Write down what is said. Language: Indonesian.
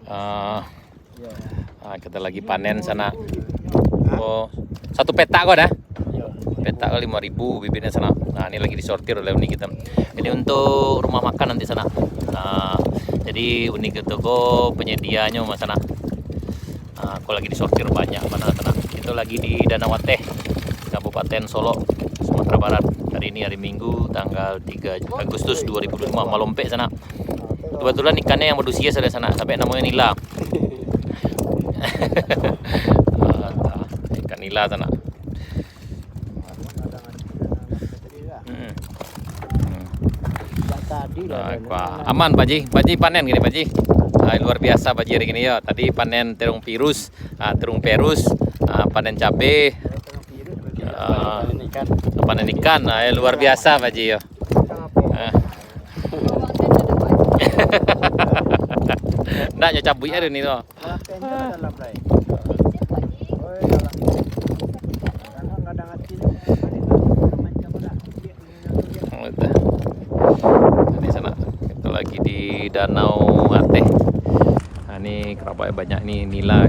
Ah, kita lagi panen sana. Oh, satu petak kok dah. Petak 5.000 bibitnya sana. Nah, ini lagi disortir oleh Uni kita. Ini untuk rumah makan nanti sana. Nah, jadi Uni kita kok penyedianya mas sana. Nah, aku lagi disortir banyak mana sana. Itu lagi di Danau Ateh, Kabupaten Solo, Sumatera Barat. Hari ini hari Minggu tanggal 3 Agustus 2025. Malompe sana. Kebetulan ikannya yang berusia sudah sana, sampai namanya nila. Ikan nila sana. Nah, aman Pak Ji panen gini Pak Ji. Luar biasa Pak Ji hari ini ya. Tadi panen terung pirus, terung perus, panen cabe, panen ikan. Luar biasa Pak Ji ya. Nggak nyocap buih ada nih tuh. Ini sana kita lagi di Danau Ateh. Nah, ini kerapanya banyak nih nila.